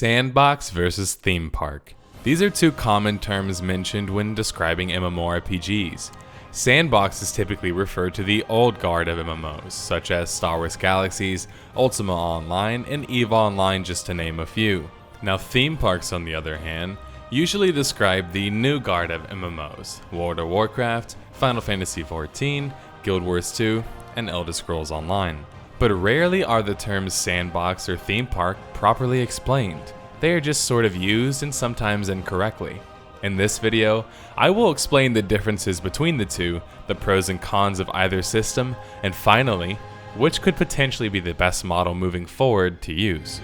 Sandbox versus theme park. These are two common terms mentioned when describing MMORPGs. Sandbox is typically referred to the old guard of MMOs, such as Star Wars Galaxies, Ultima Online, and EVE Online just to name a few. Now theme parks, on the other hand, usually describe the new guard of MMOs, World of Warcraft, Final Fantasy XIV, Guild Wars 2, and Elder Scrolls Online. But rarely are the terms sandbox or theme park properly explained. They are just sort of used and sometimes incorrectly. In this video, I will explain the differences between the two, the pros and cons of either system, and finally, which could potentially be the best model moving forward to use.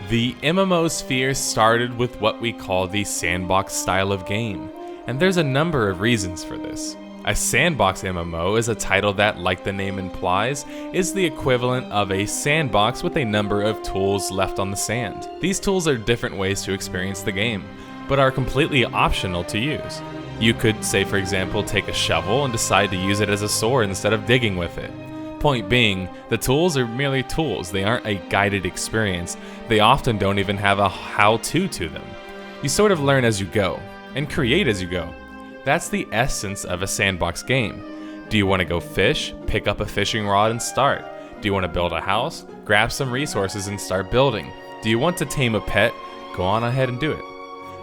The MMO sphere started with what we call the sandbox style of game, and there's a number of reasons for this. A sandbox MMO is a title that, like the name implies, is the equivalent of a sandbox with a number of tools left on the sand. These tools are different ways to experience the game, but are completely optional to use. You could, say for example, take a shovel and decide to use it as a sword instead of digging with it. Point being, the tools are merely tools. They aren't a guided experience. They often don't even have a how-to to them. You sort of learn as you go, and create as you go. That's the essence of a sandbox game. Do you want to go fish? Pick up a fishing rod and start. Do you want to build a house? Grab some resources and start building. Do you want to tame a pet? Go on ahead and do it.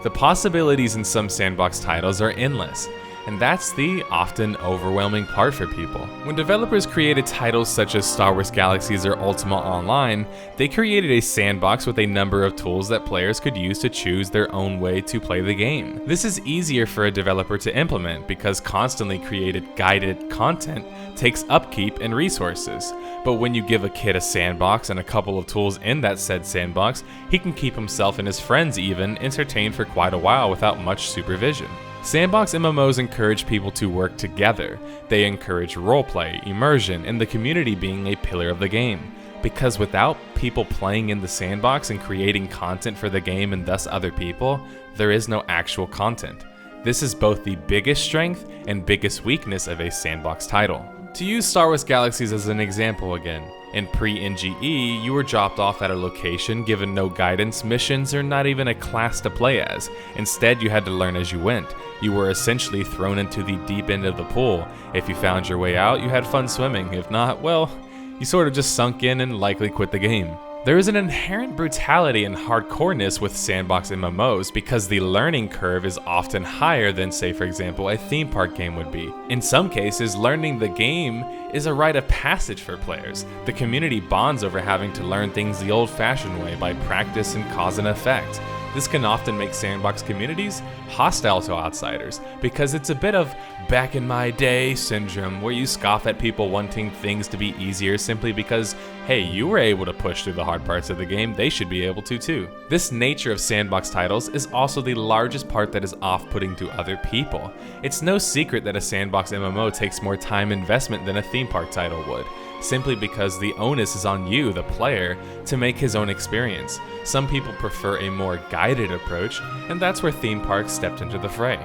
The possibilities in some sandbox titles are endless, and that's the often overwhelming part for people. When developers created titles such as Star Wars Galaxies or Ultima Online, they created a sandbox with a number of tools that players could use to choose their own way to play the game. This is easier for a developer to implement because constantly created guided content takes upkeep and resources. But when you give a kid a sandbox and a couple of tools in that said sandbox, he can keep himself and his friends even entertained for quite a while without much supervision. Sandbox MMOs encourage people to work together. They encourage roleplay, immersion, and the community being a pillar of the game. Because without people playing in the sandbox and creating content for the game and thus other people, there is no actual content. This is both the biggest strength and biggest weakness of a sandbox title. To use Star Wars Galaxies as an example again, in pre-NGE, you were dropped off at a location given no guidance, missions, or not even a class to play as. Instead, you had to learn as you went. You were essentially thrown into the deep end of the pool. If you found your way out, you had fun swimming. If not, well, you sort of just sunk in and likely quit the game. There is an inherent brutality and hardcoreness with sandbox MMOs because the learning curve is often higher than, say for example, a theme park game would be. In some cases, learning the game is a rite of passage for players. The community bonds over having to learn things the old-fashioned way by practice and cause and effect. This can often make sandbox communities hostile to outsiders because it's a bit of back in my day syndrome where you scoff at people wanting things to be easier simply because, hey, you were able to push through the hard parts of the game, they should be able to too. This nature of sandbox titles is also the largest part that is off-putting to other people. It's no secret that a sandbox MMO takes more time investment than a theme park title would, simply because the onus is on you, the player, to make his own experience. Some people prefer a more guided approach, and that's where theme parks stepped into the fray.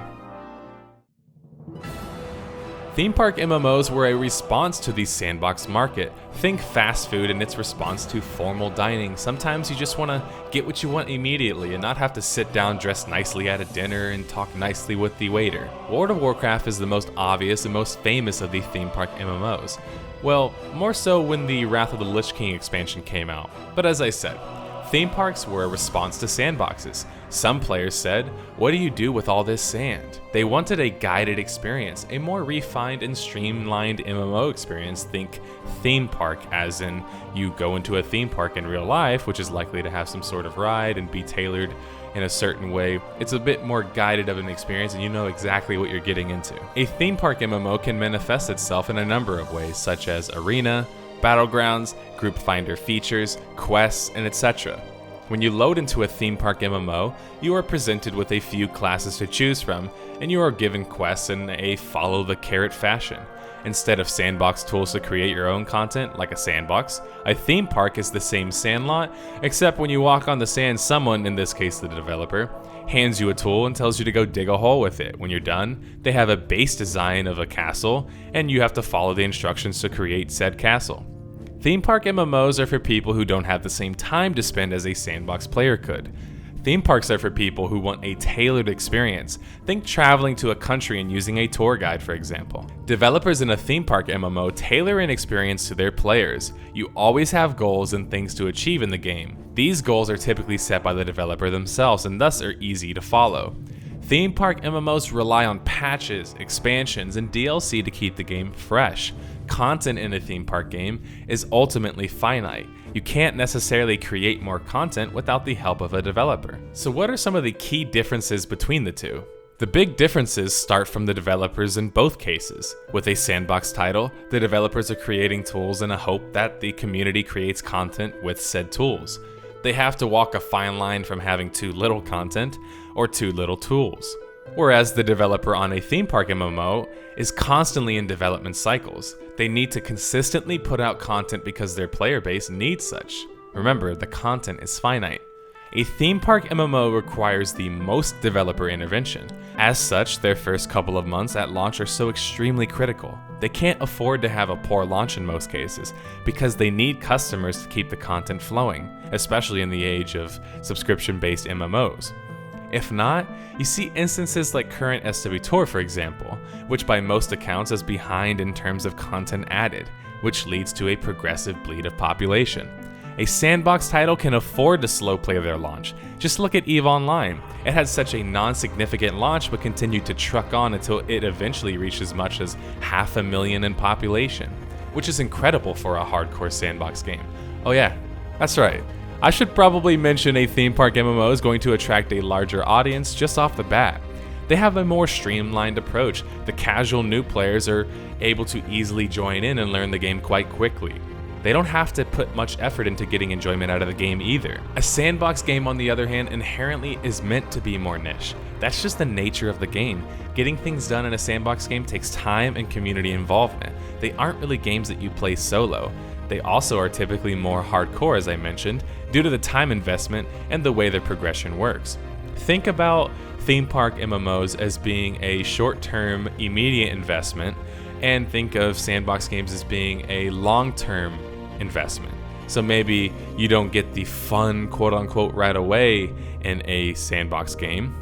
Theme park MMOs were a response to the sandbox market. Think fast food and its response to formal dining. Sometimes you just want to get what you want immediately and not have to sit down dressed nicely at a dinner and talk nicely with the waiter. World of Warcraft is the most obvious and most famous of the theme park MMOs. Well, more so when the Wrath of the Lich King expansion came out. But as I said, theme parks were a response to sandboxes. Some players said, what do you do with all this sand? They wanted a guided experience, a more refined and streamlined MMO experience. Think theme park, as in you go into a theme park in real life, which is likely to have some sort of ride and be tailored in a certain way. It's a bit more guided of an experience and you know exactly what you're getting into. A theme park MMO can manifest itself in a number of ways, such as arena, battlegrounds, group finder features, quests, and etc. When you load into a theme park MMO, you are presented with a few classes to choose from, and you are given quests in a follow the carrot fashion. Instead of sandbox tools to create your own content, like a sandbox, a theme park is the same sandlot, except when you walk on the sand, someone, in this case the developer, hands you a tool and tells you to go dig a hole with it. When you're done, they have a base design of a castle, and you have to follow the instructions to create said castle. Theme park MMOs are for people who don't have the same time to spend as a sandbox player could. Theme parks are for people who want a tailored experience. Think traveling to a country and using a tour guide, for example. Developers in a theme park MMO tailor an experience to their players. You always have goals and things to achieve in the game. These goals are typically set by the developer themselves and thus are easy to follow. Theme park MMOs rely on patches, expansions, and DLC to keep the game fresh. Content in a theme park game is ultimately finite. You can't necessarily create more content without the help of a developer. So what are some of the key differences between the two? The big differences start from the developers in both cases. With a sandbox title, the developers are creating tools in a hope that the community creates content with said tools. They have to walk a fine line from having too little content or too little tools. Whereas the developer on a theme park MMO is constantly in development cycles. They need to consistently put out content because their player base needs such. Remember, the content is finite. A theme park MMO requires the most developer intervention. As such, their first couple of months at launch are so extremely critical. They can't afford to have a poor launch in most cases because they need customers to keep the content flowing, especially in the age of subscription-based MMOs. If not, you see instances like current SWTOR, for example, which by most accounts is behind in terms of content added, which leads to a progressive bleed of population. A sandbox title can afford to slow play their launch. Just look at EVE Online. It had such a non-significant launch but continued to truck on until it eventually reached as much as 500,000 in population, which is incredible for a hardcore sandbox game. Oh yeah, that's right. I should probably mention a theme park MMO is going to attract a larger audience just off the bat. They have a more streamlined approach. The casual new players are able to easily join in and learn the game quite quickly. They don't have to put much effort into getting enjoyment out of the game either. A sandbox game, on the other hand, inherently is meant to be more niche. That's just the nature of the game. Getting things done in a sandbox game takes time and community involvement. They aren't really games that you play solo. They also are typically more hardcore, as I mentioned, due to the time investment and the way their progression works. Think about theme park MMOs as being a short-term, immediate investment, and think of sandbox games as being a long-term investment. So maybe you don't get the fun, quote-unquote, right away in a sandbox game,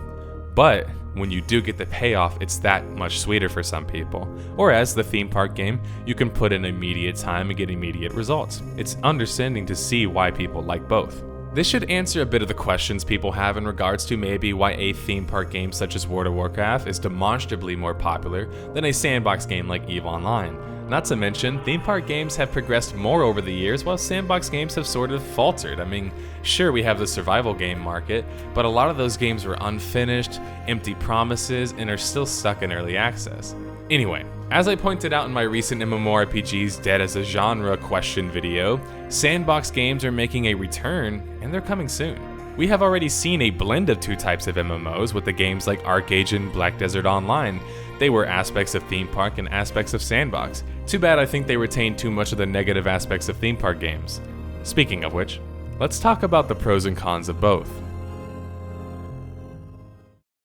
but when you do get the payoff, it's that much sweeter for some people. Whereas the theme park game, you can put in immediate time and get immediate results. It's understanding to see why people like both. This should answer a bit of the questions people have in regards to maybe why a theme park game such as World of Warcraft is demonstrably more popular than a sandbox game like EVE Online. Not to mention, theme park games have progressed more over the years while sandbox games have sort of faltered. I mean, sure, we have the survival game market, but a lot of those games were unfinished, empty promises, and are still stuck in early access. Anyway, as I pointed out in my recent MMORPGs Dead as a Genre question video, sandbox games are making a return, and they're coming soon. We have already seen a blend of two types of MMOs with the games like ArcAge and Black Desert Online. They were aspects of theme park and aspects of sandbox. Too bad I think they retained too much of the negative aspects of theme park games. Speaking of which, let's talk about the pros and cons of both.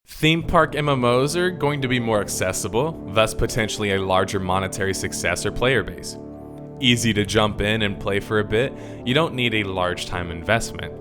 Theme park MMOs are going to be more accessible, thus potentially a larger monetary success or player base. Easy to jump in and play for a bit, you don't need a large time investment.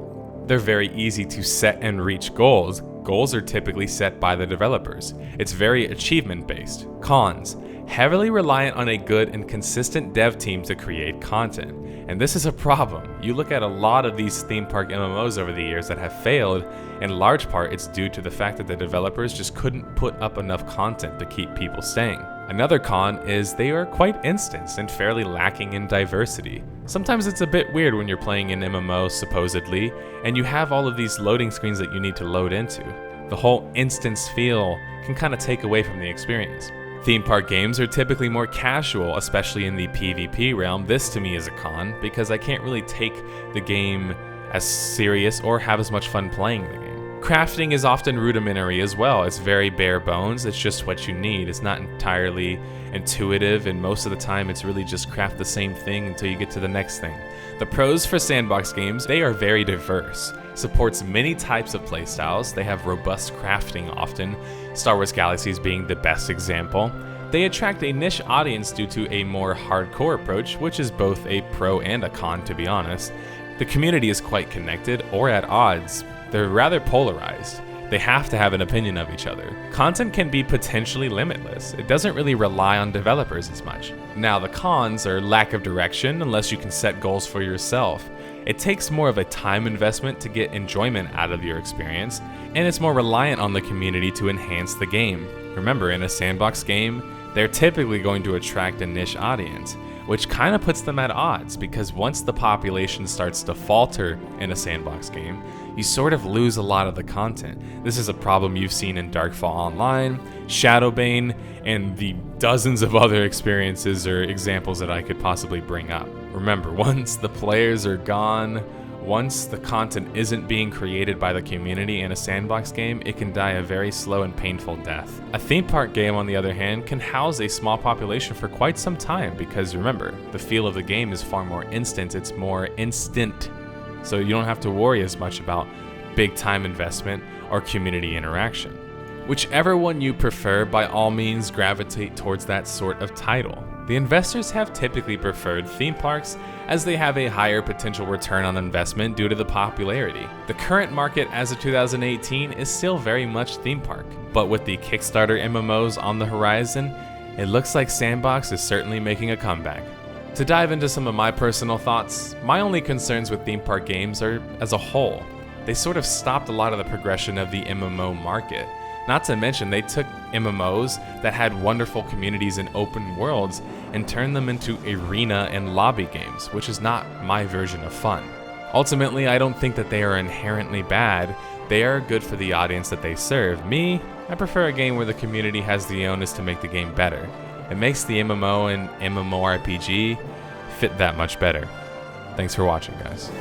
They're very easy to set and reach goals. Goals are typically set by the developers. It's very achievement based. Cons: heavily reliant on a good and consistent dev team to create content. And this is a problem. You look at a lot of these theme park MMOs over the years that have failed, in large part it's due to the fact that the developers just couldn't put up enough content to keep people staying. Another con is they are quite instanced and fairly lacking in diversity. Sometimes it's a bit weird when you're playing an MMO supposedly, and you have all of these loading screens that you need to load into. The whole instance feel can kind of take away from the experience. Theme park games are typically more casual, especially in the PvP realm. This to me is a con, because I can't really take the game as serious or have as much fun playing the game. crafting is often rudimentary as well. It's very bare bones. It's just what you need. It's not entirely intuitive, and most of the time it's really just craft the same thing until you get to the next thing. The pros for sandbox games, they are very diverse. Supports many types of playstyles. They have robust crafting often, Star Wars Galaxies being the best example. They attract a niche audience due to a more hardcore approach, which is both a pro and a con, to be honest. The community is quite connected or at odds. They're rather polarized. They have to have an opinion of each other. Content can be potentially limitless. It doesn't really rely on developers as much. Now, the cons are lack of direction unless you can set goals for yourself. It takes more of a time investment to get enjoyment out of your experience, and it's more reliant on the community to enhance the game. Remember, in a sandbox game, they're typically going to attract a niche audience, which kind of puts them at odds because once the population starts to falter in a sandbox game, you sort of lose a lot of the content. This is a problem you've seen in Darkfall Online, Shadowbane, and the dozens of other experiences or examples that I could possibly bring up. Remember, once the players are gone, once the content isn't being created by the community in a sandbox game, it can die a very slow and painful death. A theme park game, on the other hand, can house a small population for quite some time because remember, the feel of the game is far more instant, it's more instant. So you don't have to worry as much about big time investment or community interaction. Whichever one you prefer, by all means gravitate towards that sort of title. The investors have typically preferred theme parks as they have a higher potential return on investment due to the popularity. The current market as of 2018 is still very much theme park, but with the Kickstarter MMOs on the horizon, it looks like Sandbox is certainly making a comeback. To dive into some of my personal thoughts, my only concerns with theme park games are as a whole. They sort of stopped a lot of the progression of the MMO market. Not to mention, they took MMOs that had wonderful communities and open worlds and turned them into arena and lobby games, which is not my version of fun. Ultimately, I don't think that they are inherently bad. They are good for the audience that they serve. Me, I prefer a game where the community has the onus to make the game better. It makes the MMO and MMORPG fit that much better. Thanks for watching, guys.